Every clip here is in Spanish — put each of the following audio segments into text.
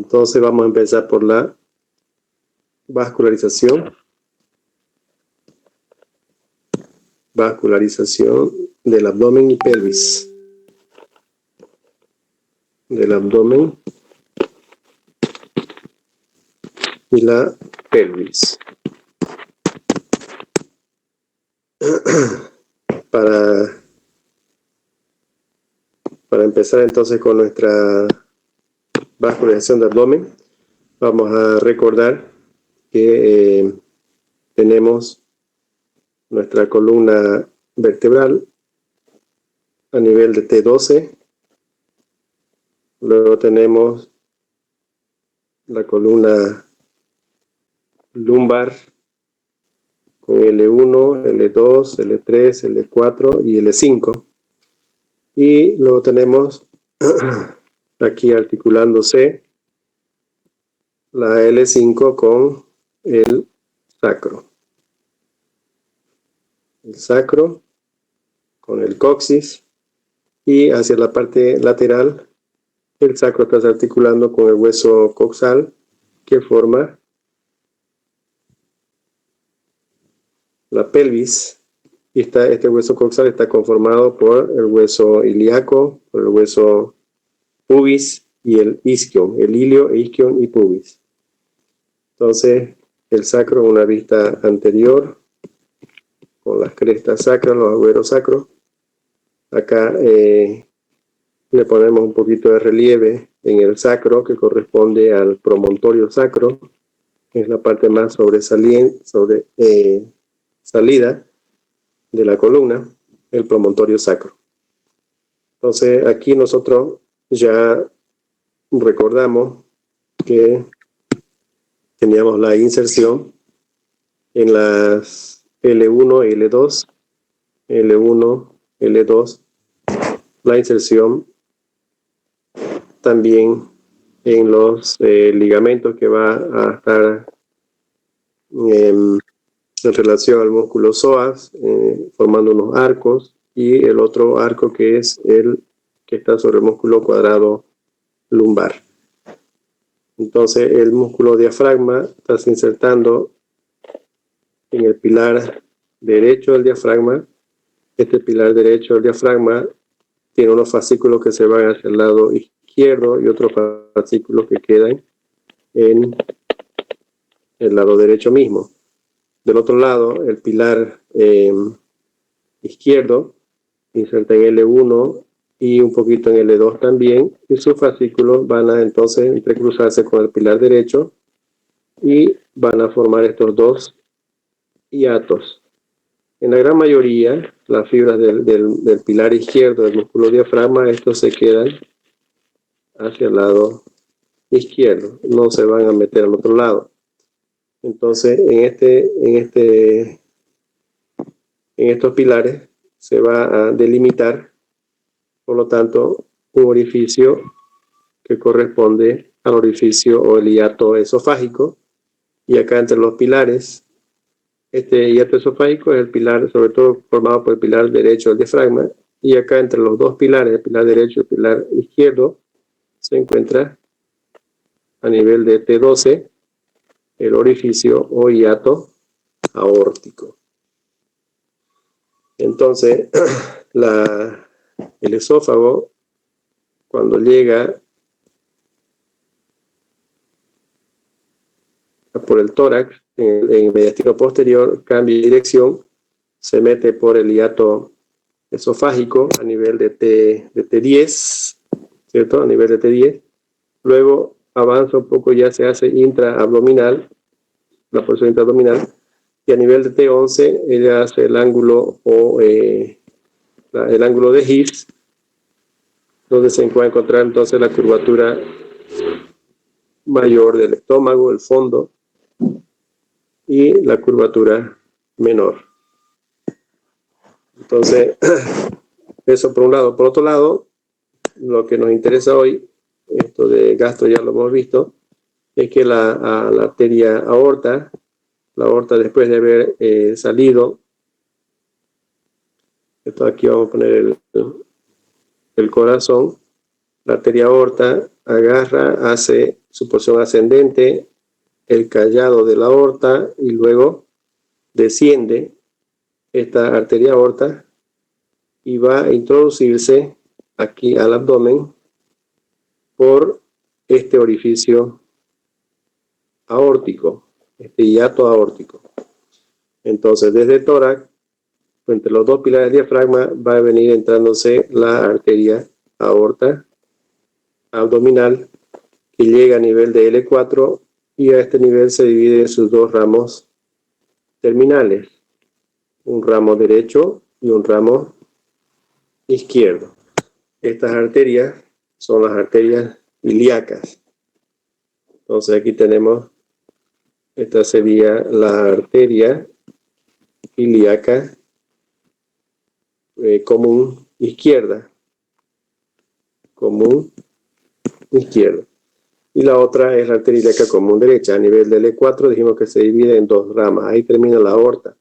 Entonces vamos a empezar por la vascularización. Vascularización del abdomen y pelvis. Del abdomen y la pelvis. Para empezar entonces con nuestra vascularización de abdomen, vamos a recordar que tenemos nuestra columna vertebral a nivel de T12, luego tenemos la columna lumbar con L1, L2, L3, L4 y L5, y luego tenemos aquí articulándose la L5 con el sacro. El sacro con el coxis, y hacia la parte lateral el sacro está articulando con el hueso coxal que forma la pelvis, y este hueso coxal está conformado por el hueso ilíaco, por el hueso pubis y el isquion, el ilio, isquion y pubis. Entonces el sacro, una vista anterior con las crestas sacras, los agüeros sacros. Acá le ponemos un poquito de relieve en el sacro, que corresponde al promontorio sacro, que es la parte más sobresaliente, salida de la columna, el promontorio sacro. Entonces aquí nosotros ya recordamos que teníamos la inserción en las L1 y L2, L1, L2, la inserción también en los ligamentos que va a estar en relación al músculo psoas, formando unos arcos, y el otro arco que es el que está sobre el músculo cuadrado lumbar. Entonces el músculo diafragma está insertando en el pilar derecho del diafragma. Este pilar derecho del diafragma tiene unos fascículos que se van hacia el lado izquierdo y otros fascículos que quedan en el lado derecho mismo. Del otro lado, el pilar izquierdo inserta en L1 y un poquito en L2 también, y sus fascículos van a entonces entrecruzarse con el pilar derecho y van a formar estos dos hiatos. En la gran mayoría, las fibras del pilar izquierdo del músculo diafragma, estos se quedan hacia el lado izquierdo, no se van a meter al otro lado. Entonces, en estos pilares se va a delimitar, por lo tanto, un orificio que corresponde al orificio o el hiato esofágico, y acá entre los pilares, este hiato esofágico es el pilar, sobre todo formado por el pilar derecho del diafragma, y acá entre los dos pilares, el pilar derecho y el pilar izquierdo, se encuentra a nivel de T12 el orificio o hiato aórtico. Entonces, el esófago, cuando llega por el tórax, en el mediastino posterior, cambia de dirección, se mete por el hiato esofágico a nivel de T10, ¿cierto? A nivel de T10. Luego avanza un poco, ya se hace intraabdominal, la porción intraabdominal, y a nivel de T11 ella hace el ángulo el ángulo de His, donde se puede encontrar entonces la curvatura mayor del estómago, el fondo, y la curvatura menor. Entonces, eso por un lado. Por otro lado, lo que nos interesa hoy, esto de gastro ya lo hemos visto, es que la arteria aorta, la aorta después de haber salido, esto aquí vamos a poner el corazón, la arteria aorta agarra, hace su porción ascendente, el callado de la aorta y luego desciende esta arteria aorta y va a introducirse aquí al abdomen por este orificio aórtico, este hiato aórtico. Entonces, desde el tórax, entre los dos pilares del diafragma, va a venir entrándose la arteria aorta abdominal que llega a nivel de L4 y a este nivel se divide en sus dos ramos terminales, un ramo derecho y un ramo izquierdo. Estas arterias son las arterias ilíacas. Entonces aquí tenemos, esta sería la arteria ilíaca común izquierda. Común izquierda. Y la otra es la arteria ilíaca común derecha. A nivel del E4 dijimos que se divide en dos ramas. Ahí termina la aorta.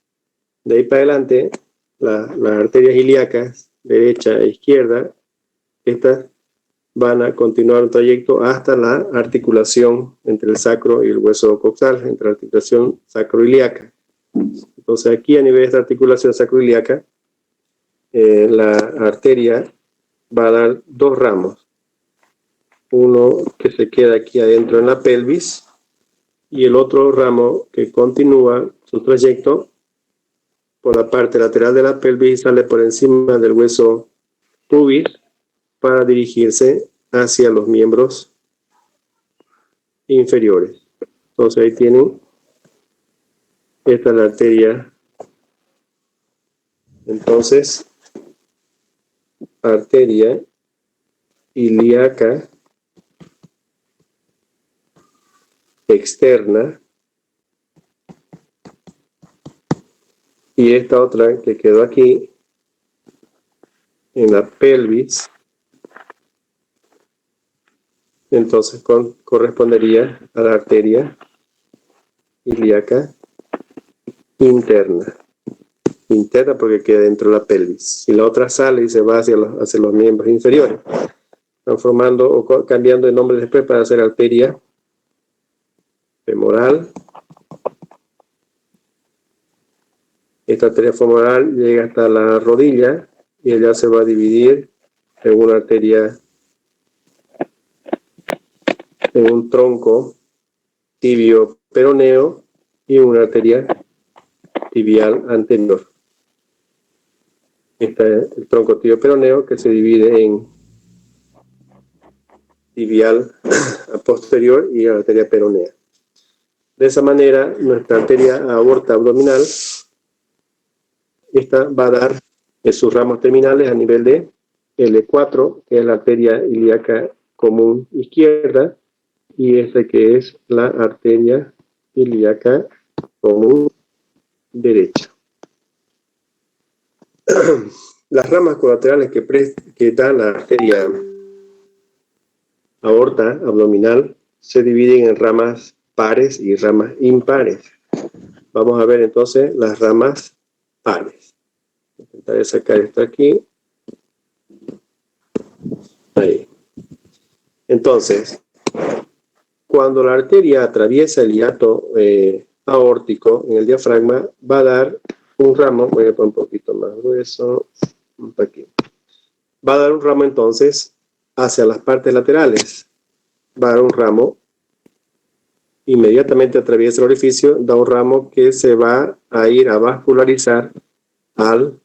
De ahí para adelante, las arterias ilíacas, derecha e izquierda, estas van a continuar un trayecto hasta la articulación entre el sacro y el hueso coxal, entre la articulación sacroiliaca. Entonces aquí a nivel de esta articulación sacroiliaca, la arteria va a dar dos ramos. Uno que se queda aquí adentro en la pelvis y el otro ramo que continúa su trayecto por la parte lateral de la pelvis y sale por encima del hueso pubis para dirigirse hacia los miembros inferiores. Entonces ahí tienen, esta es la arteria. Entonces, arteria ilíaca externa y esta otra que quedó aquí en la pelvis, entonces correspondería a la arteria ilíaca interna. Interna porque queda dentro de la pelvis. Y la otra sale y se va hacia los miembros inferiores. Transformando o cambiando de nombre después para hacer arteria femoral. Esta arteria femoral llega hasta la rodilla y ella se va a dividir en una arteria, en un tronco tibio peroneo y una arteria tibial anterior. Este es el tronco tibio peroneo que se divide en tibial posterior y arteria peronea. De esa manera, nuestra arteria aorta abdominal, esta va a dar en sus ramos terminales a nivel de L4, que es la arteria ilíaca común izquierda, y esta que es la arteria ilíaca común derecha. Las ramas colaterales que da la arteria aorta abdominal se dividen en ramas pares y ramas impares. Vamos a ver entonces las ramas pares. Intentaré sacar esto aquí. Ahí. Entonces, cuando la arteria atraviesa el hiato aórtico en el diafragma, va a dar un ramo, voy a poner un poquito más grueso, aquí. Va a dar un ramo entonces hacia las partes laterales. Va a dar un ramo, inmediatamente atraviesa el orificio, da un ramo que se va a ir a vascularizar al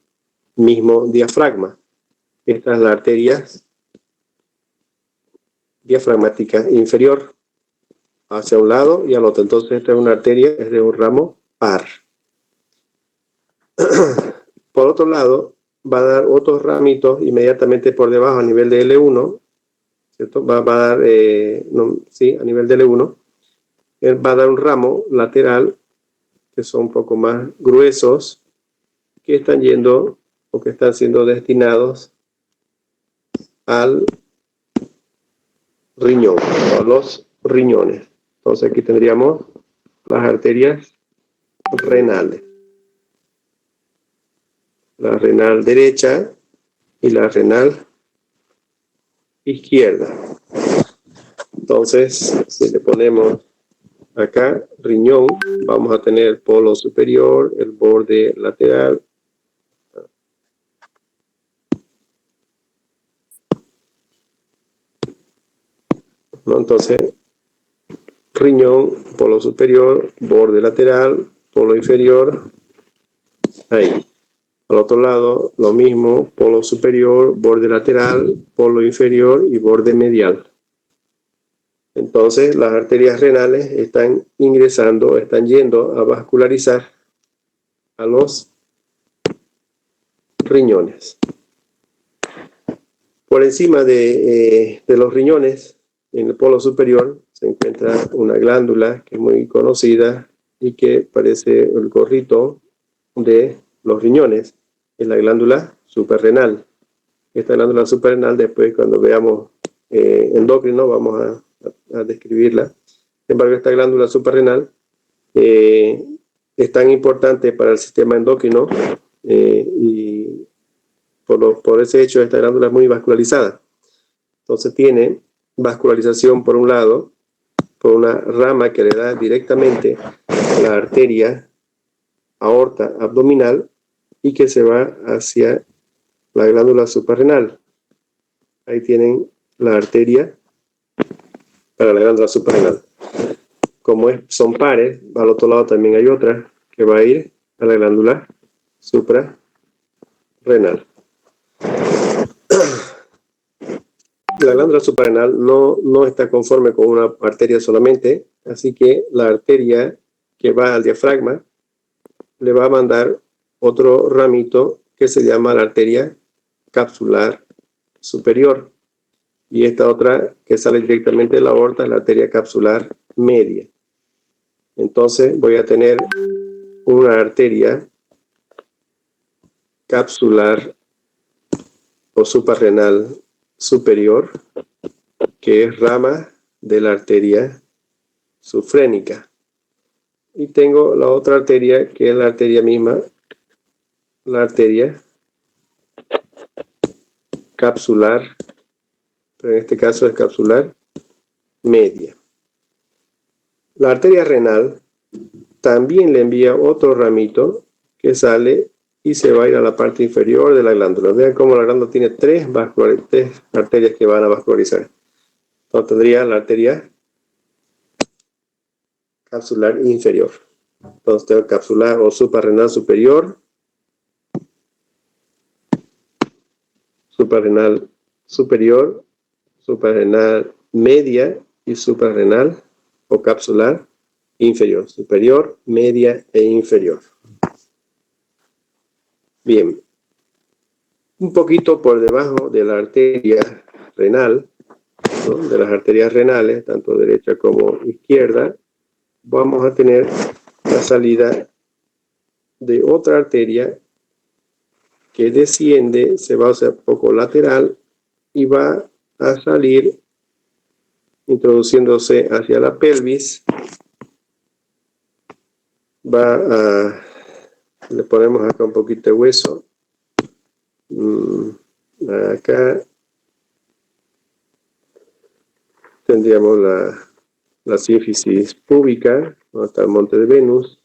mismo diafragma. Esta es la arteria diafragmática inferior, hacia un lado y al otro. Entonces esta es una arteria, es de un ramo par. Por otro lado, va a dar otros ramitos inmediatamente por debajo a nivel de L1, ¿cierto? Va a dar, a nivel de L1, él va a dar un ramo lateral, que son un poco más gruesos, que están yendo o que están siendo destinados al riñón, o a los riñones. Entonces aquí tendríamos las arterias renales. La renal derecha y la renal izquierda. Entonces, si le ponemos acá riñón, vamos a tener el polo superior, el borde lateral, ¿no? Entonces, riñón, polo superior, borde lateral, polo inferior, ahí. Al otro lado, lo mismo, polo superior, borde lateral, polo inferior y borde medial. Entonces, las arterias renales están ingresando, están yendo a vascularizar a los riñones. Por encima de los riñones, en el polo superior, se encuentra una glándula que es muy conocida y que parece el gorrito de los riñones. Es la glándula suprarrenal. Esta glándula suprarrenal, después cuando veamos endocrino, vamos a describirla. Sin embargo, esta glándula suprarrenal es tan importante para el sistema endocrino y por ese hecho esta glándula es muy vascularizada. Entonces tiene vascularización por un lado, por una rama que le da directamente a la arteria aorta abdominal y que se va hacia la glándula suprarrenal. Ahí tienen la arteria para la glándula suprarrenal. Como son pares, al otro lado también hay otra que va a ir a la glándula suprarrenal. La glándula suprarrenal no está conforme con una arteria solamente, así que la arteria que va al diafragma le va a mandar otro ramito que se llama la arteria capsular superior. Y esta otra que sale directamente de la aorta es la arteria capsular media. Entonces voy a tener una arteria capsular o suprarrenal superior, que es rama de la arteria sufrénica. Y tengo la otra arteria, que es la arteria misma, la arteria capsular, pero en este caso es capsular media. La arteria renal también le envía otro ramito que sale y se va a ir a la parte inferior de la glándula. Vean cómo la glándula tiene tres arterias que van a vascularizar. Entonces tendría la arteria capsular inferior. Entonces tengo capsular o suprarrenal superior, suprarrenal superior, suprarrenal media y suprarrenal o capsular inferior. Superior, media e inferior. Bien, un poquito por debajo de la arteria renal, ¿no? De las arterias renales, tanto derecha como izquierda, vamos a tener la salida de otra arteria que desciende, se va a hacer un poco lateral y va a salir introduciéndose hacia la pelvis. Le ponemos acá un poquito de hueso. Acá tendríamos la sínfisis púbica, donde está el monte de Venus.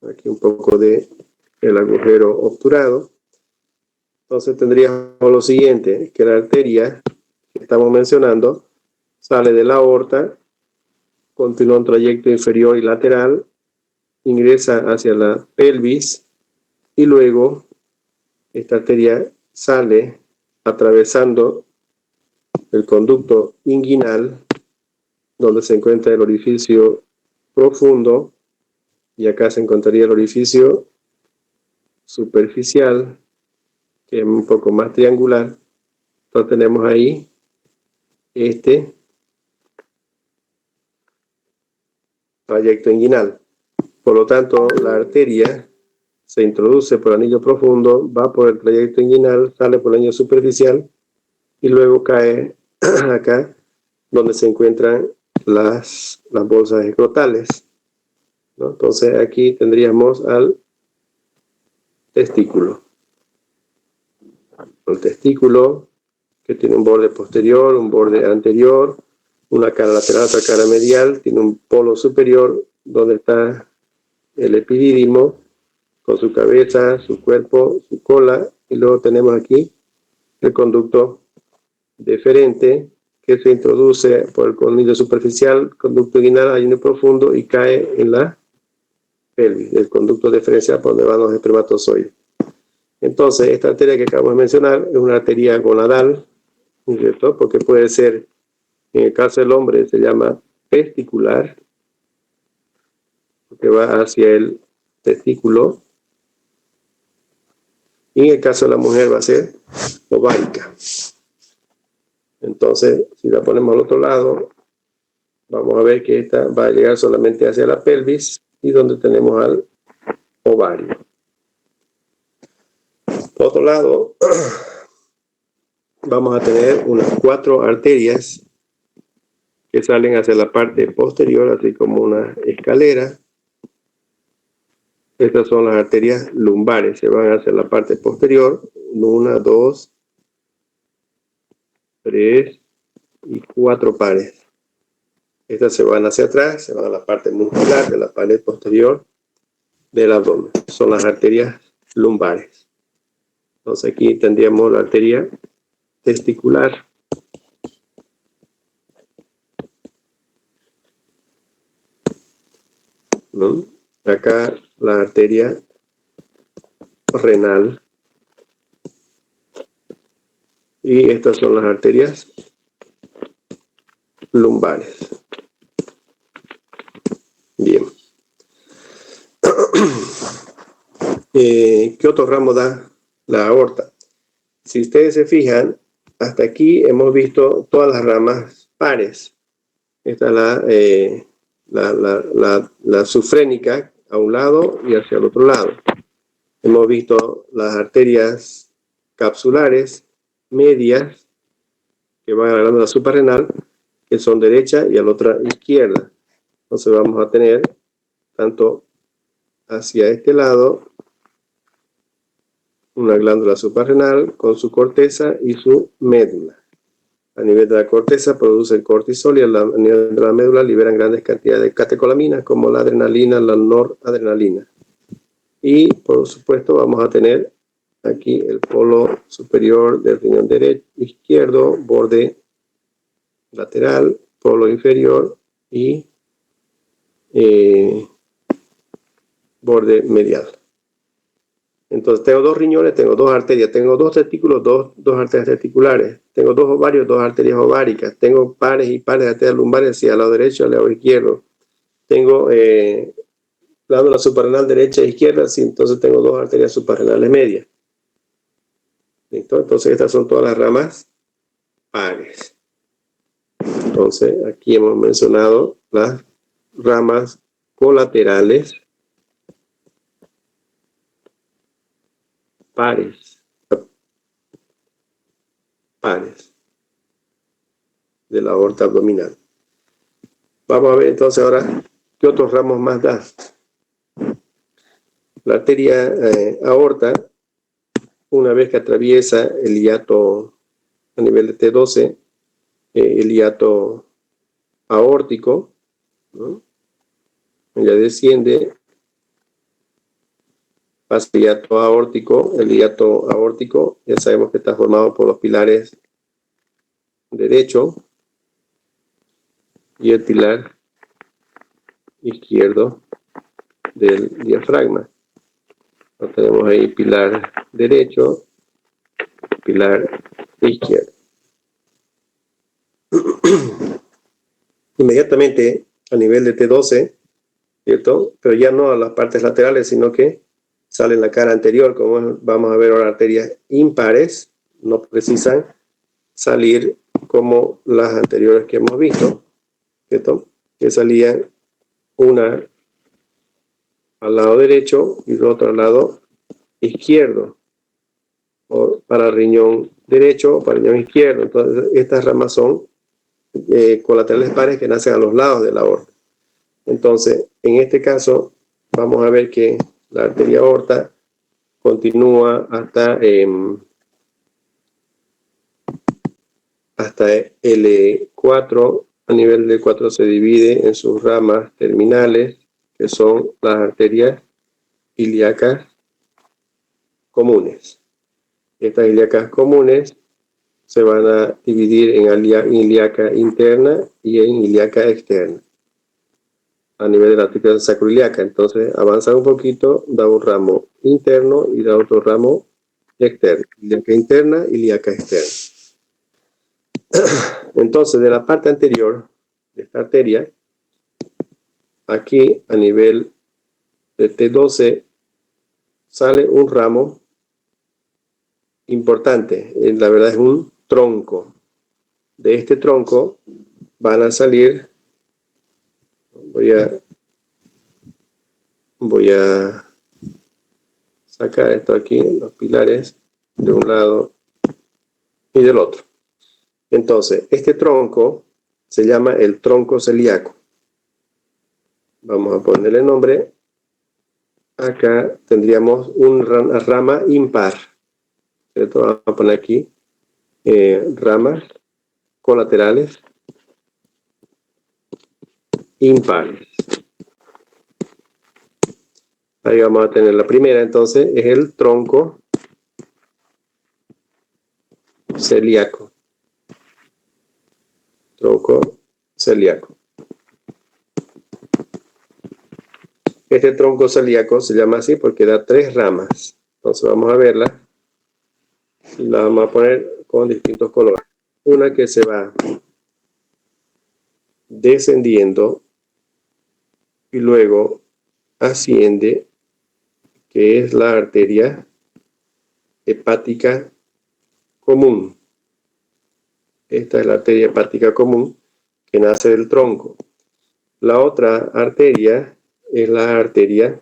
Aquí un poco de el agujero obturado. Entonces tendríamos lo siguiente, que la arteria que estamos mencionando sale de la aorta, continúa un trayecto inferior y lateral, ingresa hacia la pelvis y luego esta arteria sale atravesando el conducto inguinal, donde se encuentra el orificio profundo, y acá se encontraría el orificio superficial, que es un poco más triangular. Entonces tenemos ahí este trayecto inguinal. Por lo tanto, la arteria se introduce por el anillo profundo, va por el trayecto inguinal, sale por el anillo superficial y luego cae acá donde se encuentran las bolsas escrotales, ¿no? Entonces aquí tendríamos al testículo. El testículo que tiene un borde posterior, un borde anterior, una cara lateral, otra cara medial, tiene un polo superior donde está el epidídimo con su cabeza, su cuerpo, su cola, y luego tenemos aquí el conducto deferente que se introduce por el colmillo superficial, conducto inguinal, ayuno profundo y cae en la pelvis, el conducto deferencial por donde van los espermatozoides. Entonces, esta arteria que acabamos de mencionar es una arteria gonadal, ¿cierto? Porque puede ser, en el caso del hombre se llama testicular, porque va hacia el testículo, y en el caso de la mujer va a ser ovárica. Entonces, si la ponemos al otro lado, vamos a ver que esta va a llegar solamente hacia la pelvis y donde tenemos al ovario. Por otro lado, vamos a tener unas 4 arterias que salen hacia la parte posterior, así como una escalera. Estas son las arterias lumbares, se van hacia la parte posterior, 1, 2, 3 y 4 pares. Estas se van hacia atrás, se van a la parte muscular de la pared posterior del abdomen. Son las arterias lumbares. Entonces aquí tendríamos la arteria testicular. ¿No? Acá la arteria renal. Y estas son las arterias lumbares. Bien. ¿Qué otro ramo da la aorta? Si ustedes se fijan, hasta aquí hemos visto todas las ramas pares. Esta es la sufrénica a un lado y hacia el otro lado. Hemos visto las arterias capsulares, medias, que van a la glándula suprarrenal, que son derecha y a la otra izquierda. Entonces vamos a tener tanto hacia este lado una glándula suprarrenal con su corteza y su médula. A nivel de la corteza producen cortisol y a nivel de la médula liberan grandes cantidades de catecolaminas como la adrenalina, la noradrenalina. Y por supuesto vamos a tener aquí el polo superior del riñón izquierdo, borde lateral, polo inferior y borde medial. Entonces tengo 2 riñones, tengo 2 arterias, tengo 2 testículos, dos arterias testiculares, tengo 2 ovarios, 2 arterias ováricas, tengo pares y pares de arterias lumbares hacia el lado derecho y al lado izquierdo. Tengo glándula suprarrenal derecha e izquierda, sí, entonces tengo 2 arterias suprarrenales medias. ¿Listo? Entonces estas son todas las ramas pares. Entonces aquí hemos mencionado las ramas colaterales pares de la aorta abdominal. Vamos a ver entonces ahora qué otros ramos más da. La arteria aorta, una vez que atraviesa el hiato a nivel de T12, el hiato aórtico, ¿no? Ya desciende, pasa el hiato aórtico ya sabemos que está formado por los pilares derecho y el pilar izquierdo del diafragma. Entonces tenemos ahí pilar derecho, pilar izquierdo. Inmediatamente a nivel de T12, ¿cierto? Pero ya no a las partes laterales, sino que sale en la cara anterior, como vamos a ver ahora, arterias impares, no precisan salir como las anteriores que hemos visto, ¿cierto? Que salían una al lado derecho y la otra al lado izquierdo, o para el riñón derecho o para el riñón izquierdo. Entonces estas ramas son colaterales pares que nacen a los lados de la aorta. Entonces en este caso vamos a ver que la arteria aorta continúa hasta hasta L4. A nivel de 4 se divide en sus ramas terminales, que son las arterias ilíacas comunes. Estas ilíacas comunes se van a dividir en ilíaca interna y en ilíaca externa a nivel de la arteria sacroiliaca. Entonces avanza un poquito, da un ramo interno y da otro ramo externo. Ilíaca interna y ilíaca externa. Entonces, de la parte anterior de esta arteria, aquí a nivel de T12 sale un ramo importante. La verdad es un tronco. De este tronco van a salir, voy a sacar esto aquí, los pilares de un lado y del otro. Entonces, este tronco se llama el tronco celíaco. Vamos a ponerle nombre. Acá tendríamos una rama impar. ¿Cierto? Vamos a poner aquí ramas colaterales impares. Ahí vamos a tener la primera, entonces, es el tronco celíaco. Tronco celíaco. Este tronco celíaco se llama así porque da 3 ramas. Entonces vamos a verla. Y la vamos a poner con distintos colores. Una que se va descendiendo y luego asciende, que es la arteria hepática común. Esta es la arteria hepática común que nace del tronco. La otra arteria es la arteria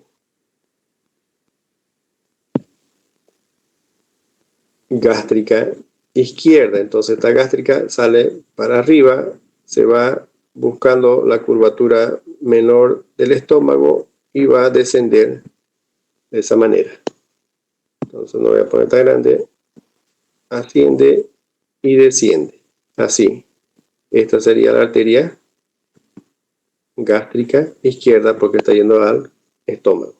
gástrica izquierda. Entonces esta gástrica sale para arriba, se va buscando la curvatura menor del estómago y va a descender de esa manera. Entonces no voy a poner tan grande. Asciende y desciende. Así. Esta sería la arteria gástrica izquierda porque está yendo al estómago.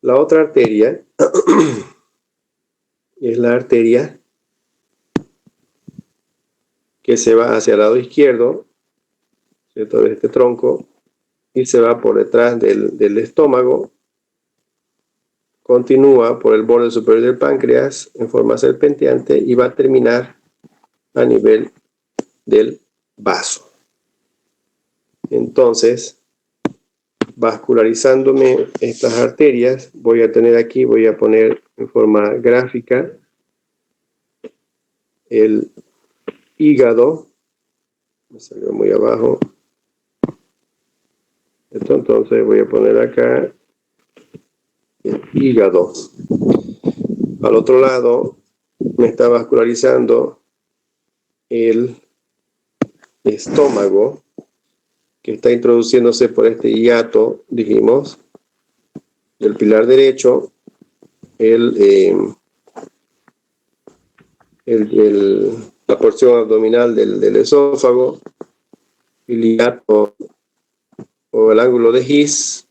La otra arteria es la arteria que se va hacia el lado izquierdo, ¿cierto?, de este tronco, y se va por detrás del estómago, continúa por el borde superior del páncreas en forma serpenteante y va a terminar a nivel del vaso. Entonces, vascularizándome estas arterias, voy a tener aquí, voy a poner en forma gráfica el hígado. Me salió muy abajo. Entonces voy a poner acá el hígado. Al otro lado me está vascularizando el estómago, que está introduciéndose por este hiato, dijimos, del pilar derecho, la porción abdominal del esófago, el hiato o el ángulo de His,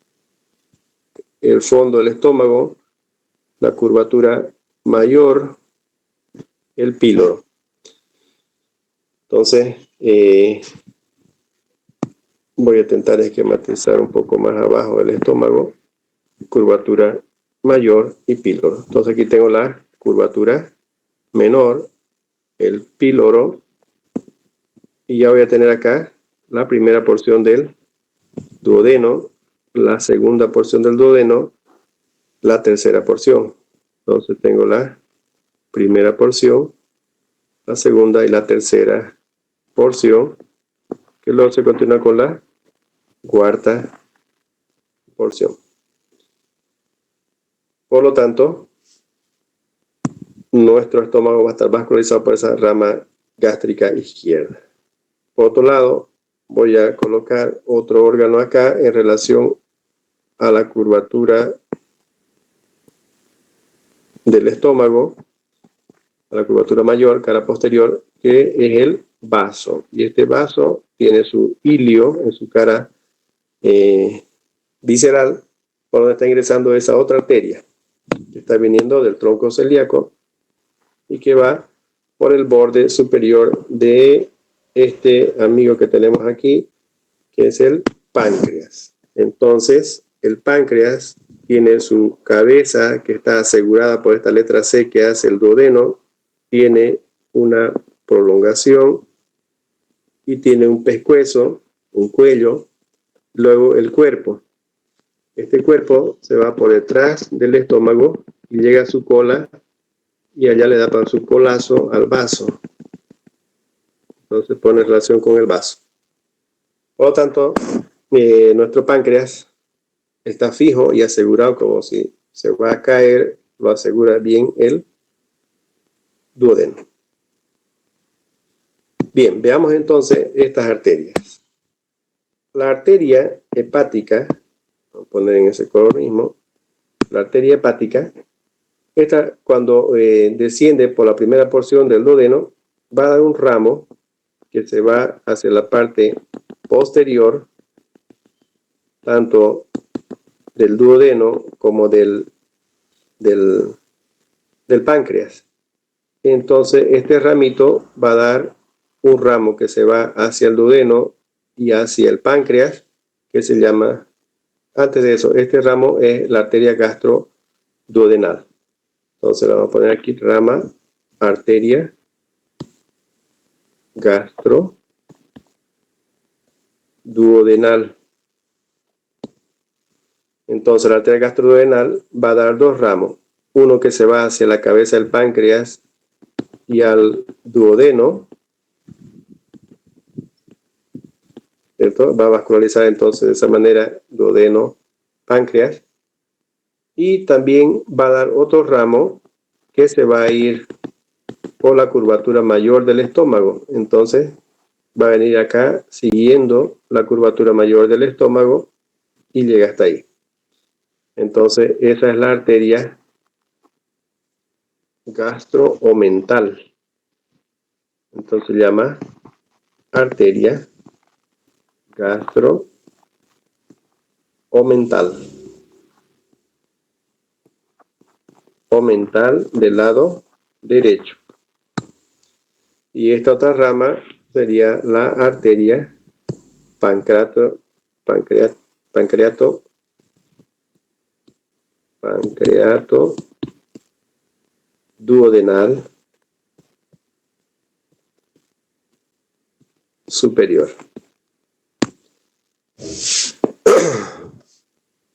el fondo del estómago, la curvatura mayor, el píloro. Entonces, voy a intentar esquematizar un poco más abajo del estómago, curvatura mayor y píloro. Entonces aquí tengo la curvatura menor, el píloro, y ya voy a tener acá la primera porción del duodeno, la segunda porción del duodeno, la tercera porción. Entonces tengo la primera porción, la segunda y la tercera porción, que luego se continúa con la cuarta porción. Por lo tanto, nuestro estómago va a estar vascularizado por esa rama gástrica izquierda. Por otro lado, voy a colocar otro órgano acá en relación a la curvatura del estómago, a la curvatura mayor, cara posterior, que es el vaso. Y este vaso tiene su ilio en su cara visceral, por donde está ingresando esa otra arteria, que está viniendo del tronco celíaco y que va por el borde superior de este amigo que tenemos aquí, que es el páncreas. Entonces, el páncreas tiene su cabeza que está asegurada por esta letra C que hace el duodeno, tiene una prolongación y tiene un pescuezo, un cuello, luego el cuerpo. Este cuerpo se va por detrás del estómago y llega a su cola y allá le da para su colazo al vaso. Entonces pone relación con el vaso. Por lo tanto, nuestro páncreas está fijo y asegurado, como si se va a caer, lo asegura bien el duodeno. Bien, veamos entonces estas arterias. La arteria hepática, vamos a poner en ese color mismo, la arteria hepática, esta cuando desciende por la primera porción del duodeno, va a dar un ramo que se va hacia la parte posterior, tanto del duodeno como del páncreas. Entonces este ramito va a dar un ramo que se va hacia el duodeno y hacia el páncreas, que se llama, antes de eso, este ramo es la arteria gastroduodenal. Entonces le vamos a poner aquí rama, arteria gastroduodenal. Entonces la arteria gastroduodenal va a dar dos ramos, uno que se va hacia la cabeza del páncreas y al duodeno, ¿cierto? Va a vascularizar entonces de esa manera duodeno, páncreas, y también va a dar otro ramo que se va a ir por la curvatura mayor del estómago. Entonces va a venir acá siguiendo la curvatura mayor del estómago y llega hasta ahí. Entonces esa es la arteria gastroomental. Entonces se llama arteria gastroomental. Omental del lado derecho. Y esta otra rama sería la arteria pancreato duodenal superior.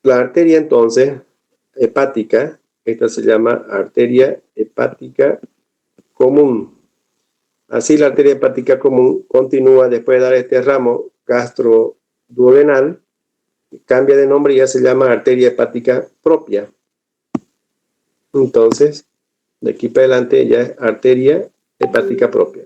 La arteria entonces hepática, esta se llama arteria hepática común. Así la arteria hepática común continúa después de dar este ramo gastroduodenal, cambia de nombre y ya se llama arteria hepática propia. Entonces, de aquí para adelante ya es arteria hepática propia.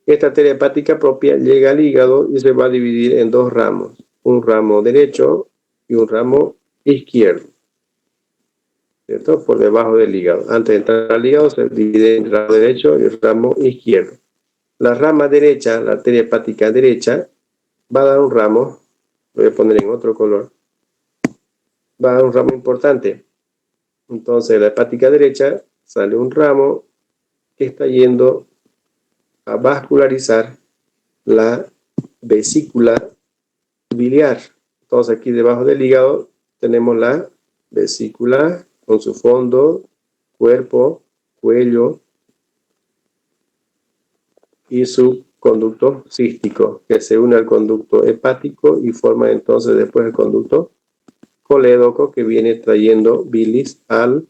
Esta arteria hepática propia llega al hígado y se va a dividir en dos ramos, un ramo derecho y un ramo izquierdo, ¿cierto? Por debajo del hígado. Antes de entrar al hígado se divide en el ramo derecho y el ramo izquierdo. La rama derecha, la arteria hepática derecha, va a dar un ramo, lo voy a poner en otro color, va a dar un ramo importante. Entonces de la hepática derecha sale un ramo que está yendo a vascularizar la vesícula biliar. Entonces aquí debajo del hígado tenemos la vesícula con su fondo, cuerpo, cuello y su conducto cístico, que se une al conducto hepático y forma entonces después el conducto colédoco que viene trayendo bilis al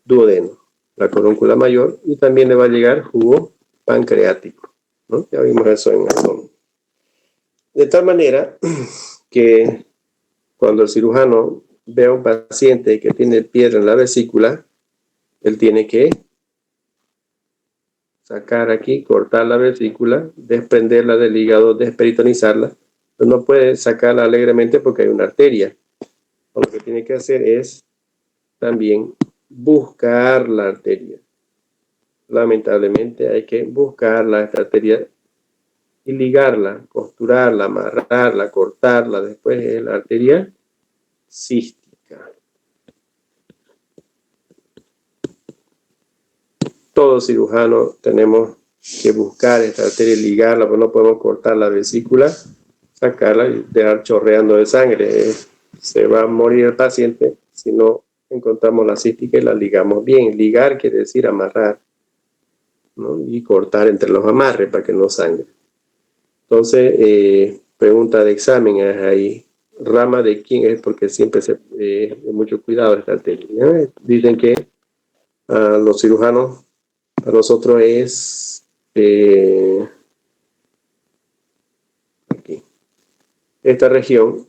duodeno, la coróncula mayor, y también le va a llegar jugo pancreático, ¿no? Ya vimos eso en abdomen. De tal manera que cuando el cirujano ve a un paciente que tiene piedra en la vesícula, él tiene que sacar aquí, cortar la vesícula, desprenderla del hígado, desperitonizarla. Pero no puede sacarla alegremente porque hay una arteria. Lo que tiene que hacer es también buscar la arteria. lamentablemente hay que buscar esta arteria y ligarla, costurarla, amarrarla, cortarla. Después es la arteria cística. Todo cirujano tenemos que buscar esta arteria y ligarla, porque no podemos cortar la vesícula, sacarla y dejar chorreando de sangre. Se va a morir el paciente si no encontramos la cística y la ligamos bien. Ligar quiere decir amarrar, ¿no? Y cortar entre los amarres para que no sangre. Entonces, pregunta de examen es ahí. ¿Rama de quién es? Porque siempre de mucho cuidado esta arteria. Dicen que los cirujanos, para nosotros es aquí. Esta región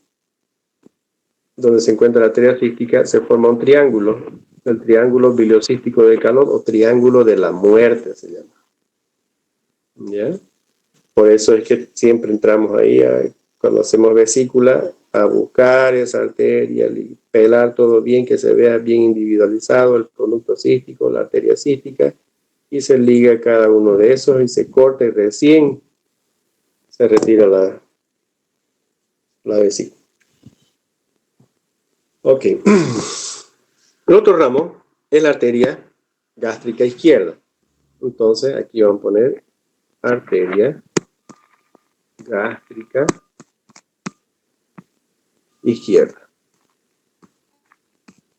donde se encuentra la arteria cística se forma un triángulo, el triángulo biliocístico de Calot o triángulo de la muerte se llama. ¿Ya? Por eso es que siempre entramos ahí, cuando hacemos vesícula, a buscar esa arteria, y pelar todo bien, que se vea bien individualizado el conducto cístico, la arteria cística, y se liga cada uno de esos y se corta y recién se retira la vesícula. Ok. El otro ramo es la arteria gástrica izquierda. Entonces aquí vamos a poner arteria gástrica izquierda.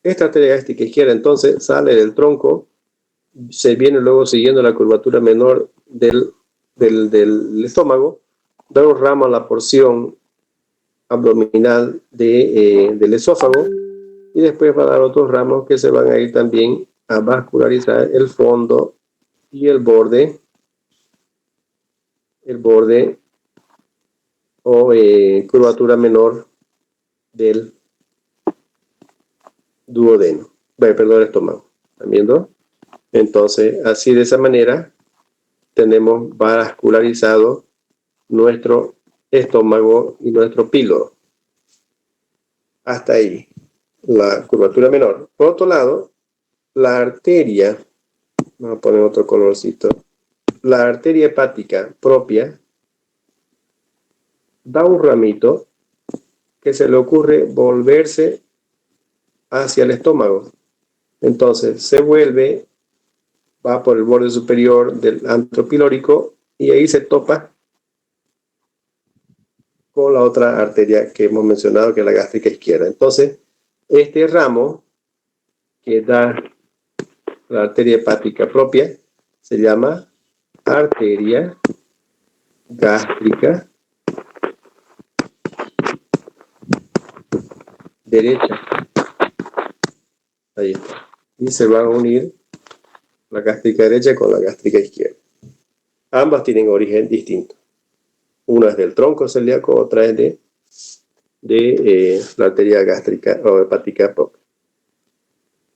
Esta arteria gástrica izquierda entonces sale del tronco, se viene luego siguiendo la curvatura menor del estómago, da un ramo a la porción abdominal del esófago y después va a dar otros ramos que se van a ir también a vascularizar el fondo y el borde o curvatura menor del duodeno, perdón, el estómago. ¿Están viendo? Entonces, así de esa manera tenemos vascularizado nuestro estómago y nuestro píloro. Hasta ahí, la curvatura menor. Por otro lado, la arteria, vamos a poner otro colorcito, la arteria hepática propia da un ramito que se le ocurre volverse hacia el estómago. Entonces se vuelve, va por el borde superior del antro pilórico y ahí se topa con la otra arteria que hemos mencionado, que es la gástrica izquierda. Entonces, este ramo que da la arteria hepática propia se llama arteria gástrica derecha. Ahí está. Y se va a unir la gástrica derecha con la gástrica izquierda. Ambas tienen origen distinto. Una es del tronco celíaco, otra es de la arteria gástrica o hepática propia.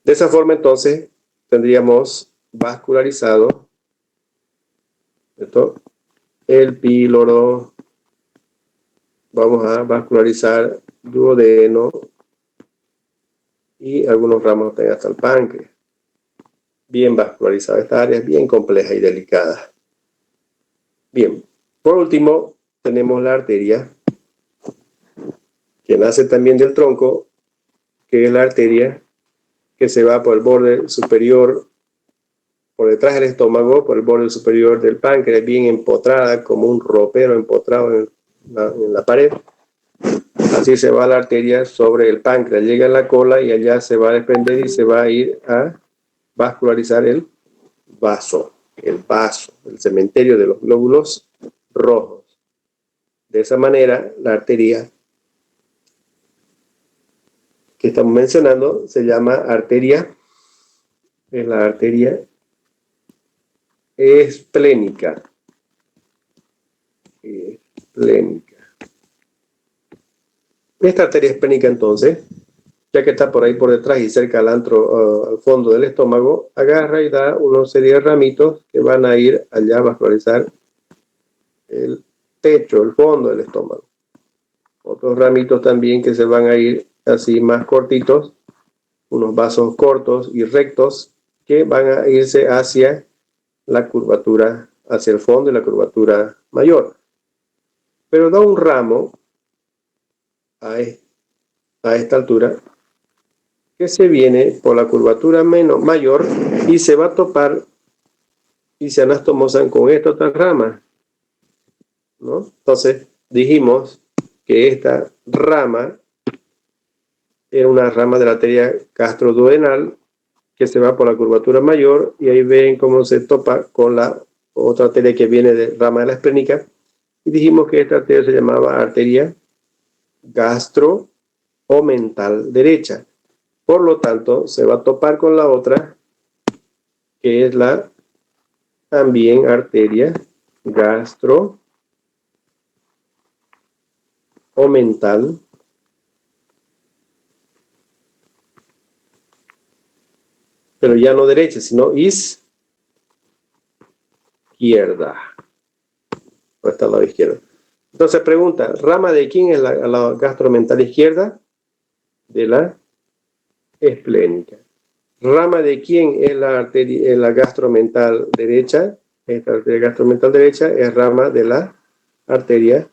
De esa forma, entonces, tendríamos vascularizado, ¿cierto?, el píloro. Vamos a vascularizar duodeno y algunos ramos hasta el páncreas. Bien vascularizada. Esta área es bien compleja y delicada. Bien, por último tenemos la arteria que nace también del tronco, que es la arteria que se va por el borde superior, por detrás del estómago, por el borde superior del páncreas, bien empotrada, como un ropero empotrado en la pared. Así se va la arteria sobre el páncreas, llega a la cola y allá se va a desprender y se va a ir a vascularizar el vaso, el cementerio de los glóbulos rojos. De esa manera, la arteria que estamos mencionando se llama arteria, es la arteria esplénica. Esta arteria esplénica, entonces, ya que está por ahí por detrás y cerca al antro, al fondo del estómago, agarra y da una serie de ramitos que van a ir allá a vascularizar el techo, el fondo del estómago. Otros ramitos también que se van a ir así más cortitos, unos vasos cortos y rectos que van a irse hacia la curvatura hacia el fondo y la curvatura mayor. Pero da un ramo a esta altura que se viene por la curvatura mayor y se va a topar y se anastomosan con esta otra rama, ¿no? Entonces dijimos que esta rama era una rama de la arteria gastroduodenal que se va por la curvatura mayor, y ahí ven cómo se topa con la otra arteria que viene de rama de la esplénica, y dijimos que esta arteria se llamaba arteria gastro-omental derecha. Por lo tanto, se va a topar con la otra, que es la también arteria gastro-omental pero ya no derecha, sino izquierda. Está al lado izquierdo. Entonces pregunta, ¿rama de quién es la gastromental izquierda? De la esplénica. ¿Rama de quién es la gastromental derecha? Esta arteria gastromental derecha es rama de la arteria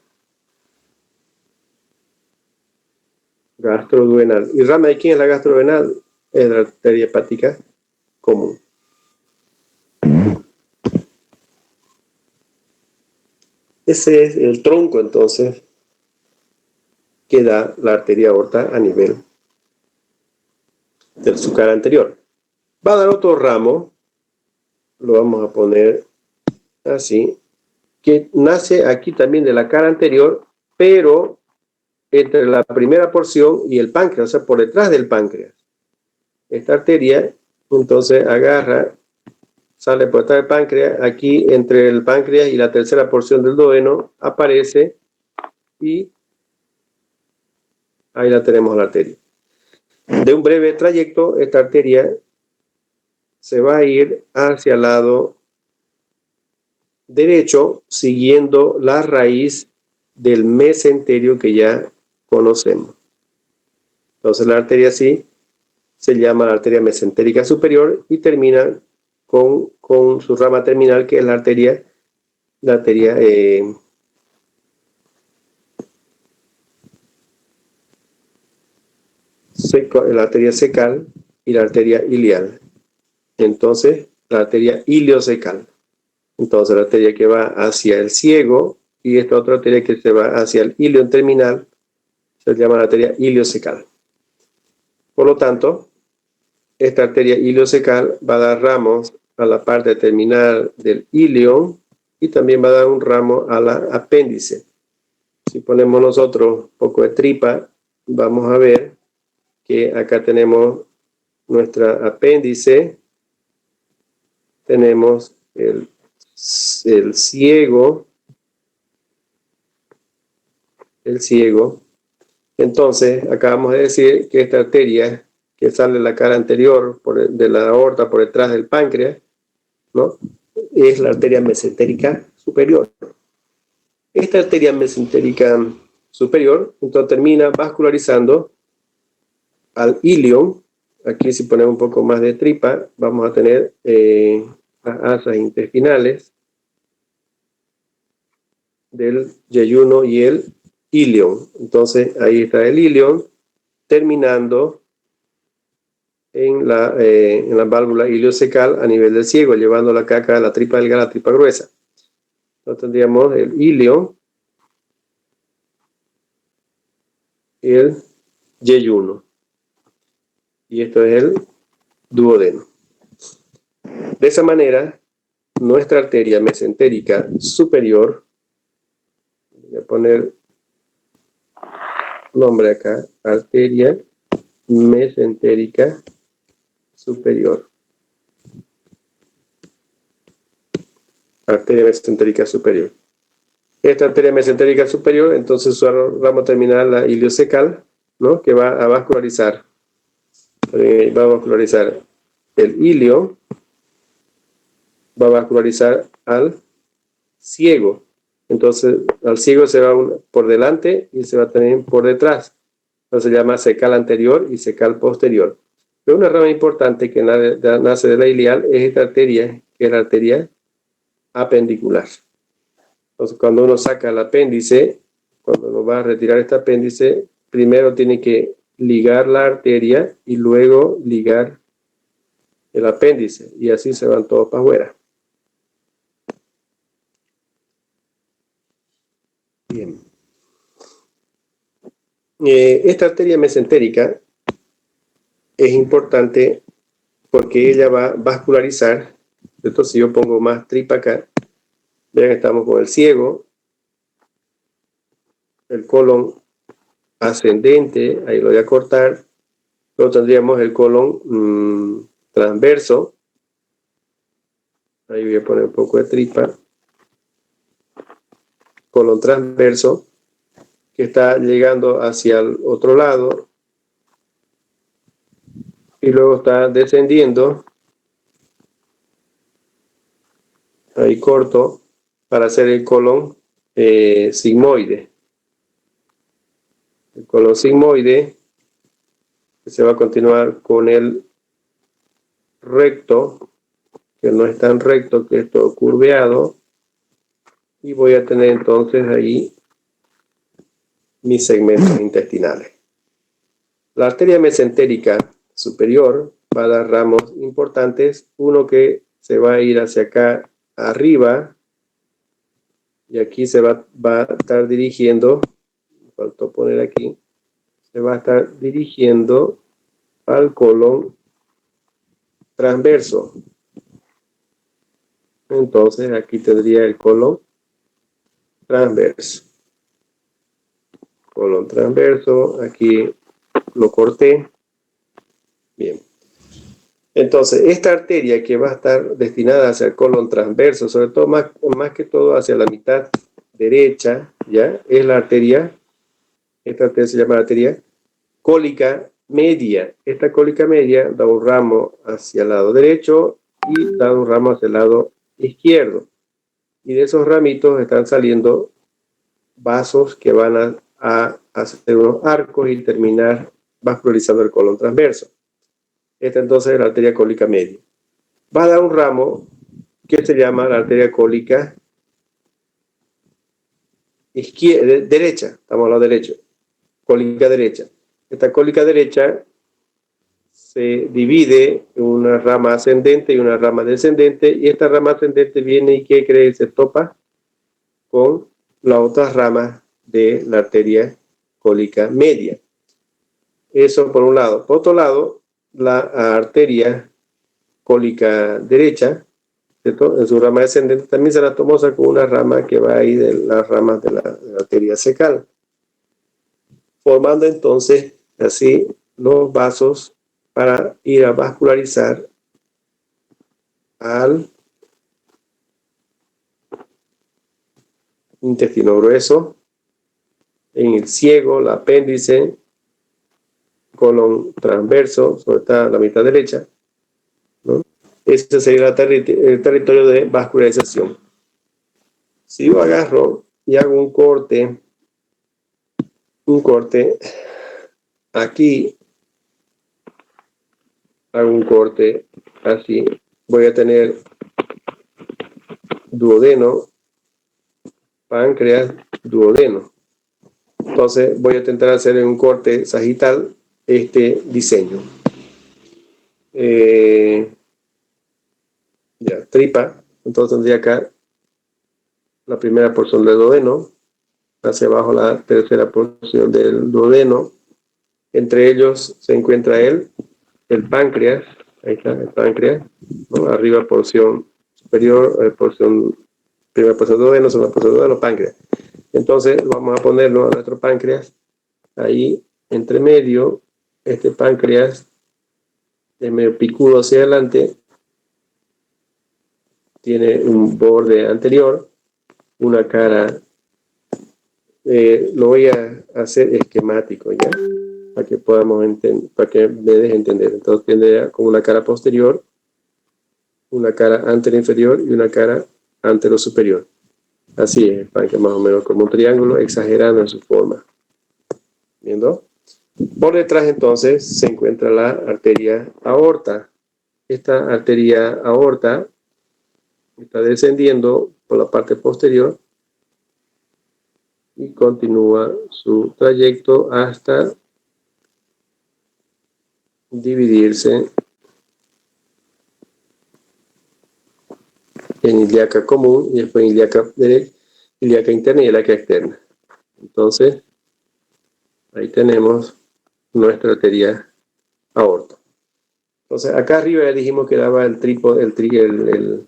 gastroduodenal. ¿Y rama de quién es la gastroduodenal? Es la arteria hepática común. Ese es el tronco, entonces, que da la arteria aorta a nivel de su cara anterior. Va a dar otro ramo, lo vamos a poner así, que nace aquí también de la cara anterior, pero entre la primera porción y el páncreas, o sea, por detrás del páncreas. Esta arteria, entonces, agarra, sale por detrás del páncreas, aquí entre el páncreas y la tercera porción del duodeno, aparece y ahí la tenemos la arteria. De un breve trayecto, esta arteria se va a ir hacia el lado derecho, siguiendo la raíz del mesenterio que ya conocemos. Entonces la arteria así se llama la arteria mesentérica superior y termina con su rama terminal, que es la arteria secal y la arteria ilial. Entonces, la arteria iliocecal. Entonces, la arteria que va hacia el ciego y esta otra arteria que se va hacia el ilion terminal se llama la arteria iliocecal. Por lo tanto, esta arteria iliocecal va a dar ramos a la parte terminal del ilion y también va a dar un ramo a la apéndice. Si ponemos nosotros un poco de tripa, vamos a ver que acá tenemos nuestra apéndice, tenemos el ciego, Entonces, acabamos de decir que esta arteria que sale de la cara anterior de la aorta por detrás del páncreas, ¿no?, es la arteria mesentérica superior. Esta arteria mesentérica superior, entonces, termina vascularizando al ilion. Aquí, si ponemos un poco más de tripa, vamos a tener las asas intestinales del yeyuno y el ilion. Entonces, ahí está el ilion terminando en la válvula iliocecal a nivel del ciego, llevando la caca a la tripa delgada, la tripa gruesa. Entonces tendríamos el ilion y el yeyuno. Y esto es el duodeno. De esa manera, nuestra arteria mesentérica superior, voy a poner nombre acá, arteria mesentérica superior. Arteria mesentérica superior. Esta arteria mesentérica superior, entonces su ramo terminal, la iliocecal, ¿no?, que va a vascularizar. Va a vascularizar el ilio, va a vascularizar al ciego. Entonces, al ciego se va por delante y se va también por detrás. Entonces se llama cecal anterior y cecal posterior. Pero una rama importante que nace de la ilial es esta arteria, que es la arteria apendicular. Entonces, cuando uno saca el apéndice, cuando uno va a retirar este apéndice, primero tiene que ligar la arteria y luego ligar el apéndice, y así se van todos para afuera. Bien. Esta arteria mesentérica es importante porque ella va a vascularizar. Entonces, si yo pongo más tripa acá, vean, estamos con el ciego, el colon ascendente, ahí lo voy a cortar. Luego tendríamos el colon transverso, ahí voy a poner un poco de tripa, colon transverso, que está llegando hacia el otro lado, y luego está descendiendo, ahí corto, para hacer el colon sigmoide. El colon sigmoide se va a continuar con el recto, que no es tan recto, que es todo curveado, y voy a tener entonces ahí mis segmentos intestinales. La arteria mesentérica superior va a dar ramos importantes, uno que se va a ir hacia acá arriba, y aquí se va a estar dirigiendo, me faltó poner aquí, se va a estar dirigiendo al colon transverso. Entonces aquí tendría el colon transverso. Colon transverso, aquí lo corté. Bien. Entonces, esta arteria que va a estar destinada hacia el colon transverso, sobre todo más que todo hacia la mitad derecha, ¿ya? Es la arteria, esta arteria se llama arteria cólica media. Esta cólica media da un ramo hacia el lado derecho y da un ramo hacia el lado izquierdo. Y de esos ramitos están saliendo vasos que van a hacer unos arcos y terminar vascularizando el colon transverso. Esta entonces es la arteria cólica media. Va a dar un ramo que se llama la arteria cólica derecha. Estamos a la derecha. Cólica derecha. Esta cólica derecha se divide en una rama ascendente y una rama descendente, y esta rama ascendente viene y ¿qué cree? Se topa con la otra rama de la arteria cólica media. Eso por un lado. Por otro lado, la arteria cólica derecha, ¿cierto? En su rama descendente también se la tomosa con una rama que va ahí de las ramas de la arteria cecal, formando entonces así los vasos para ir a vascularizar al intestino grueso, en el ciego, el apéndice, colon transverso, sobre todo la mitad derecha, ¿no? Ese sería el territorio de vascularización. Si yo agarro y hago un corte aquí, hago un corte así, voy a tener duodeno, páncreas, duodeno. Entonces voy a intentar hacer en un corte sagital este diseño. Ya, tripa. Entonces tendría acá la primera porción del duodeno, hacia abajo la tercera porción del duodeno. Entre ellos se encuentra el páncreas. Ahí está el páncreas, ¿no? Arriba porción superior, primera porción del duodeno, segunda porción del duodeno, páncreas. Entonces vamos a ponerlo a nuestro páncreas ahí entre medio. Este páncreas es medio picudo hacia adelante, tiene un borde anterior, una cara, lo voy a hacer esquemático ya, para que podamos entender, para que me deje entender. Entonces tiene como una cara posterior, una cara anterior-inferior y una cara antero-superior. Así es, para que más o menos como un triángulo, exagerando en su forma. ¿Viendo? Por detrás entonces se encuentra la arteria aorta. Esta arteria aorta Está descendiendo por la parte posterior y continúa su trayecto hasta dividirse en ilíaca común y después ilíaca interna y ilíaca externa. Entonces, ahí tenemos nuestra arteria aorta. Entonces, acá arriba ya dijimos que daba el trípode de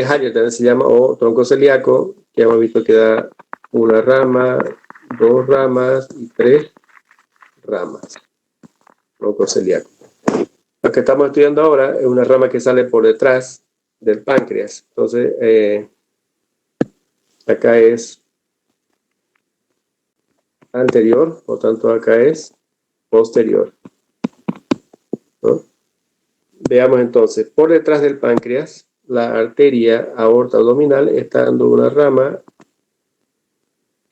Haller, también se llama, o tronco celíaco, que hemos visto que da una rama, 2 ramas y 3 ramas. Tronco celíaco. Lo que estamos estudiando ahora es una rama que sale por detrás del páncreas. Entonces, acá es anterior, por tanto acá es posterior, ¿no? Veamos entonces, por detrás del páncreas, la arteria aorta abdominal está dando una rama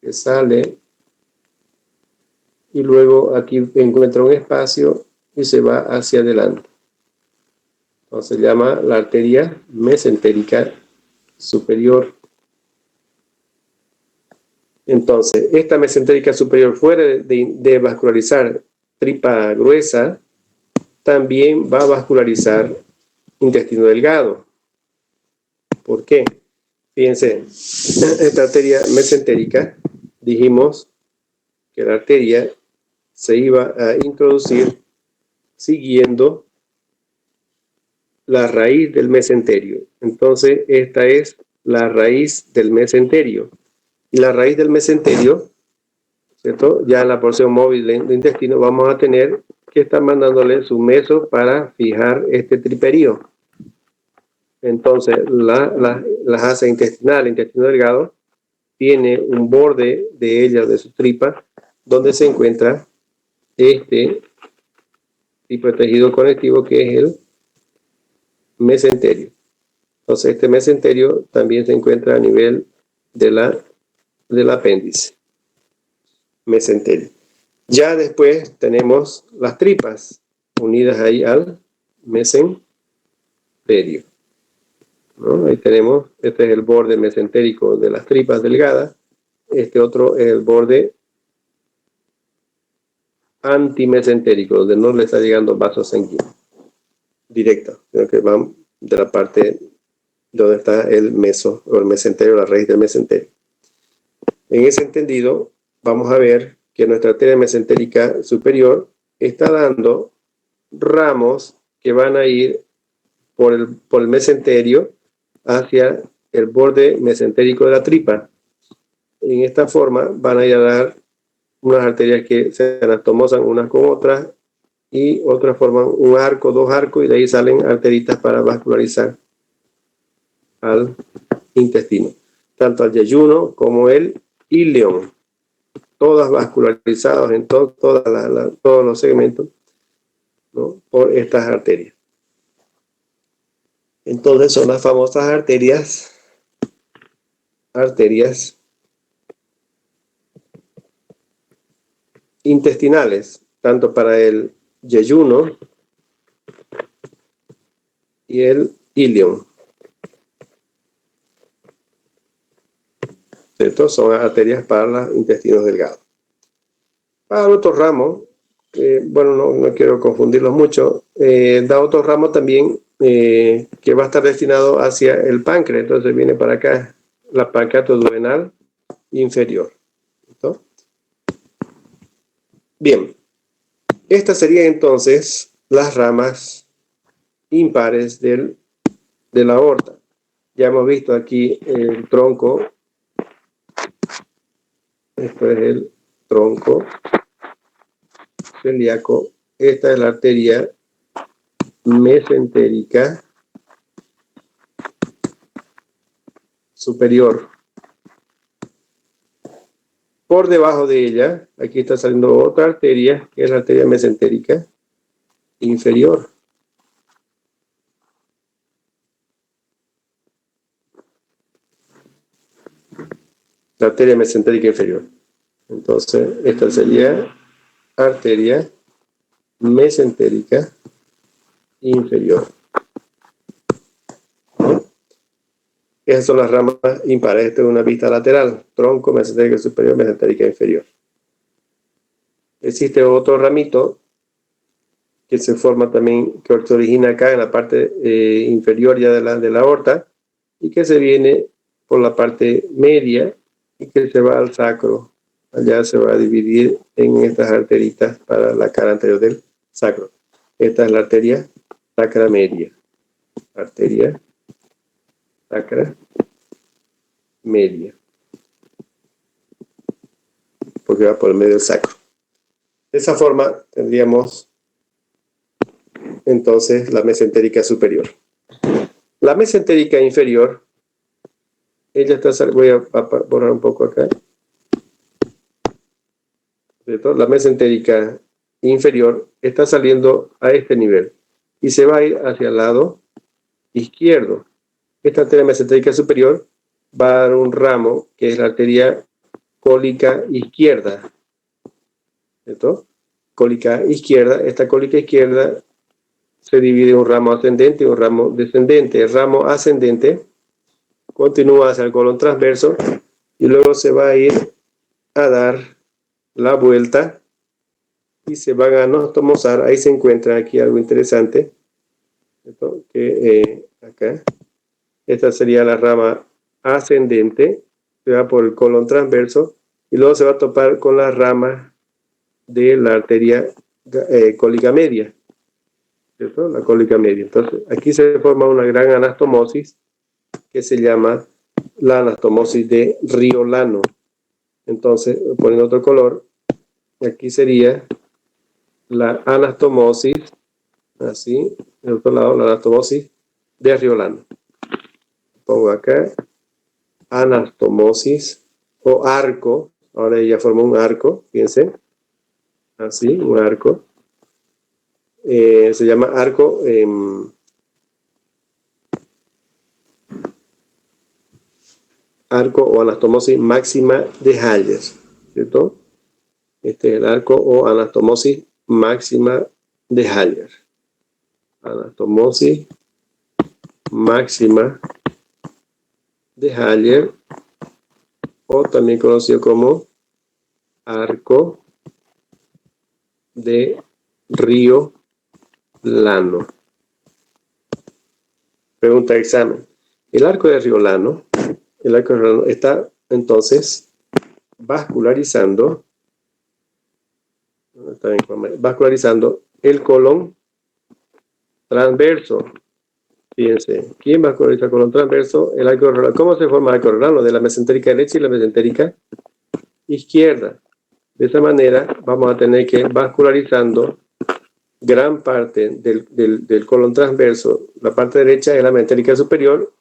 que sale y luego aquí encuentra un espacio y se va hacia adelante. Entonces se llama la arteria mesentérica superior. Entonces, esta mesentérica superior, fuera de vascularizar tripa gruesa, también va a vascularizar intestino delgado. ¿Por qué? Fíjense, esta arteria mesentérica, dijimos que la arteria se iba a introducir siguiendo la raíz del mesenterio. Entonces, esta es la raíz del mesenterio. Y la raíz del mesenterio, ¿cierto? Ya en la porción móvil del intestino vamos a tener que estar mandándole su meso para fijar este triperío. Entonces, la asa intestinal, el intestino delgado, tiene un borde de ella, de su tripa, donde se encuentra este tipo de tejido conectivo que es el mesenterio. Entonces, este mesenterio también se encuentra a nivel del apéndice mesenterio. Ya después tenemos las tripas unidas ahí al mesenterio, ¿no? Ahí tenemos, este es el borde mesentérico de las tripas delgadas, este otro es el borde antimesentérico, donde no le está llegando vaso sanguíneo directo, sino que van de la parte donde está el meso o el mesenterio, la raíz del mesenterio. En ese entendido, vamos a ver que nuestra arteria mesentérica superior está dando ramos que van a ir por el mesenterio hacia el borde mesentérico de la tripa. En esta forma van a ir a dar unas arterias que se anastomosan unas con otras y otras forman un arco, 2 arcos y de ahí salen arteritas para vascularizar al intestino, tanto al yeyuno como el íleon, todas vascularizadas en todos los segmentos, ¿no? Por estas arterias. Entonces son las famosas arterias intestinales, tanto para el yeyuno y el íleon. Estos son arterias para los intestinos delgados. Para otro ramo, bueno, no quiero confundirlos mucho, da otro ramo también que va a estar destinado hacia el páncreas. Entonces viene para acá la pancreatoduodenal inferior, ¿no? Bien, estas serían entonces las ramas impares de la aorta. Ya hemos visto aquí el tronco. Esto es el tronco celíaco. Esta es la arteria mesentérica superior. Por debajo de ella, aquí está saliendo otra arteria, que es la arteria mesentérica inferior. La arteria mesentérica inferior. Entonces, esta sería arteria mesentérica inferior. Esas son las ramas impares. Esta es una vista lateral. Tronco, mesentérica superior, mesentérica inferior. Existe otro ramito que se forma también, que se origina acá en la parte inferior ya de la aorta, y que se viene por la parte media y que se va al sacro. Allá se va a dividir en estas arteritas para la cara anterior del sacro. Esta es la arteria sacra media. Arteria sacra media. Porque va por el medio del sacro. De esa forma tendríamos entonces la mesentérica superior. La mesentérica inferior, ella está, voy a borrar un poco acá. La mesentérica inferior está saliendo a este nivel y se va a ir hacia el lado izquierdo. Esta arteria mesentérica superior va a dar un ramo que es la arteria cólica izquierda. ¿Cierto? Cólica izquierda. Esta cólica izquierda se divide en un ramo ascendente y un ramo descendente. El ramo ascendente continúa hacia el colon transverso y luego se va a ir a dar la vuelta y se van a anastomosar. Ahí se encuentra aquí algo interesante, ¿cierto? Que acá, esta sería la rama ascendente, se va por el colon transverso y luego se va a topar con la rama de la arteria cólica media, ¿cierto? La cólica media. Entonces aquí se forma una gran anastomosis que se llama la anastomosis de Riolano. Entonces, poniendo otro color, aquí sería la anastomosis, así, del otro lado, la anastomosis de Riolano. Pongo acá, anastomosis o arco, ahora ella forma un arco, fíjense, así, un arco. Se llama arco arco o anastomosis máxima de Haller, ¿cierto? Este es el arco o anastomosis máxima de Haller. Anastomosis máxima de Haller, o también conocido como arco de Riolano. Pregunta de examen. El arco de Riolano está entonces vascularizando el colon transverso. Fíjense, ¿quién vasculariza el colon transverso? El arco de Riolano. ¿Cómo se forma el arco de Riolano? De la mesentérica derecha y la mesentérica izquierda. De esa manera vamos a tener que vascularizando gran parte del colon transverso. La parte derecha es la mesentérica superior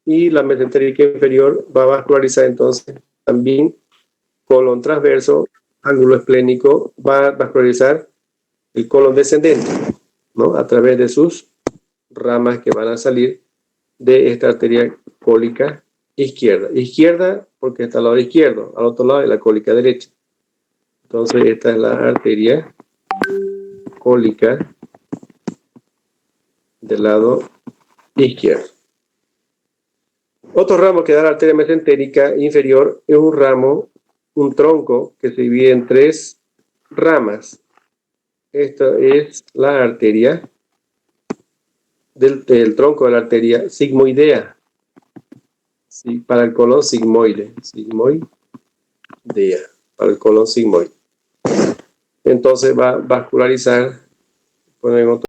y la mesentérica inferior va a vascularizar entonces también colon transverso, ángulo esplénico, va a vascularizar el colon descendente, ¿no? A través de sus ramas que van a salir de esta arteria cólica izquierda. Izquierda porque está al lado izquierdo, al otro lado de la cólica derecha. Entonces esta es la arteria cólica del lado izquierdo. Otro ramo que da la arteria mesentérica inferior es un ramo, un tronco que se divide en 3 ramas. Esta es la arteria del tronco de la arteria sigmoidea. Sí, para el colon sigmoide. Sigmoidea. Para el colon sigmoide. Entonces va a vascularizar, ponen otro